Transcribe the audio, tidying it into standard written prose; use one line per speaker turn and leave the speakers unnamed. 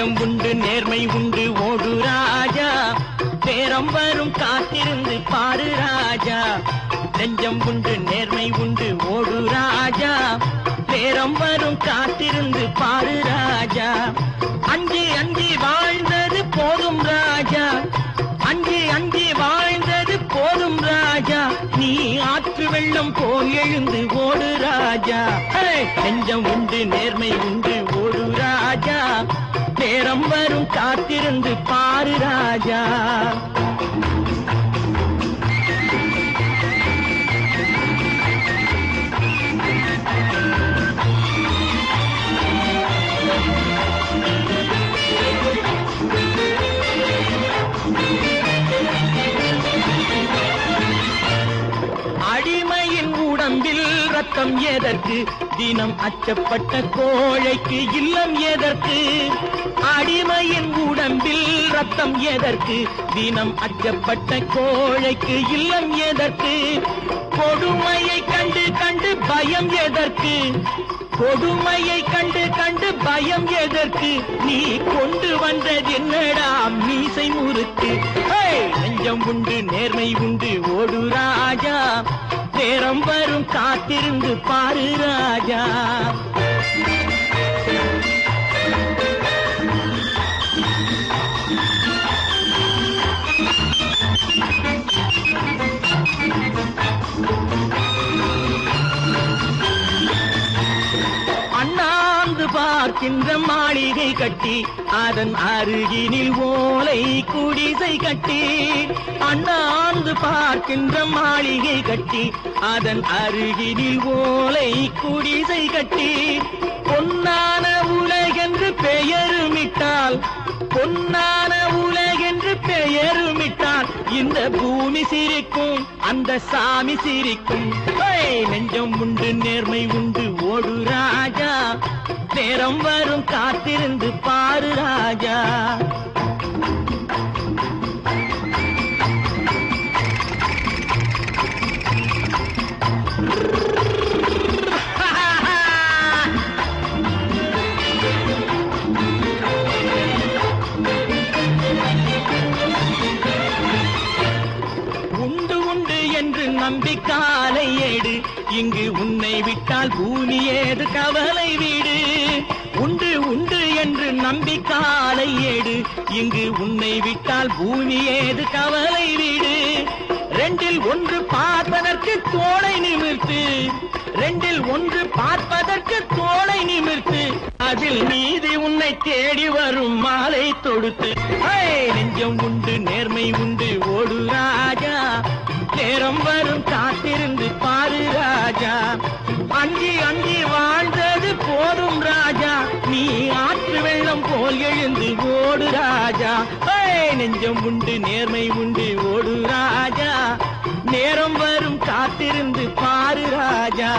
நெஞ்சம் உண்டு நேர்மை உண்டு ஓடு ராஜா, நேரம் வரும் காத்திருந்து பாரு ராஜா. நெஞ்சம் உண்டு நேர்மை உண்டு ஓடு ராஜா, நேரம் வரும் காத்திருந்து பாரு ராஜா. அஞ்சி அஞ்சி வாழ்ந்தது போதும் ராஜா, அஞ்சி அஞ்சி வாழ்ந்தது போதும் ராஜா. நீ ஆற்று வெள்ளம் போல் எழுந்து ஓடு ராஜா. நெஞ்சம் உண்டு நேர்மை உண்டு ஓடு ராஜா, நேரம் வரும் காத்திருந்து பாரு ராஜா. அடிமையின் உடம்பில் ரத்தம் எதற்கு, தினம் அச்சப்பட்ட கோழைக்கு இல்லம் எதற்கு. அடிமையின் உடம்பில் ரத்தம் எதற்கு, தினம் அச்சப்பட்ட கோழைக்கு இல்லம் எதற்கு. கொடுமையை கண்டு கண்டு பயம் எதற்கு, கொடுமையை கண்டு கண்டு பயம் எதற்கு. நீ கொண்டு வந்தது என்னடா மீசை முறுக்கு. நெஞ்சம் உண்டு நேர்மை உண்டு ஓடு ராஜா, நேரம் வரும் காத்திருந்து பாரு ராஜா. அண்ணாந்து பார்க்கின்ற மாளிகை கட்டி, அதன் அருகினில் ஓலை குடிசை கட்டி. அண்ணாந்து பார்க்கின்ற மாளிகை கட்டி, அதன் அருகினில் ஓலை குடிசை கட்டி. பொன்னான உலகென்று பெயருமிட்டால், பொன்னான உலகென்று பெயருமிட்டால், இந்த பூமி சிரிக்கும் அந்த சாமி சிரிக்கும். நெஞ்சம் உண்டு நேர்மை உண்டு ஓடு ராஜா, நேரம் வரும் காத்திருந்து பாரு ராஜா. உண்டு உண்டு என்று நம்பி காலை ஏடு, இங்கு உன்னை விட்டால் பூமி ஏது கவலை வீடு. உண்டு உண்டு என்று நம்பி காலை ஏடு, இங்கு உன்னை விட்டால் பூமி ஏது கவலை வீடு. ரெண்டில் ஒன்று பார்ப்பதற்கு தோளை நிமிர்த்து, ரெண்டில் ஒன்று பார்ப்பதற்கு தோளை நிமிர்த்து, அதில் நீதி உன்னை தேடி வரும் மாலை தொடுத்து. நெஞ்சம் உண்டு நேர்மை உண்டு ஓடு ராஜா, நேரம் வரும் காத்திருந்து பாரு ராஜா. அஞ்சி அஞ்சி வாழ்ந்தது போதும் ராஜா, நீ ஆற்று வெள்ளம் போல் எழுந்து ஓடு ராஜா. நெஞ்சம் உண்டு நேர்மை உண்டு ஓடு ராஜா, நேரம் வரும் காத்திருந்து பாரு ராஜா.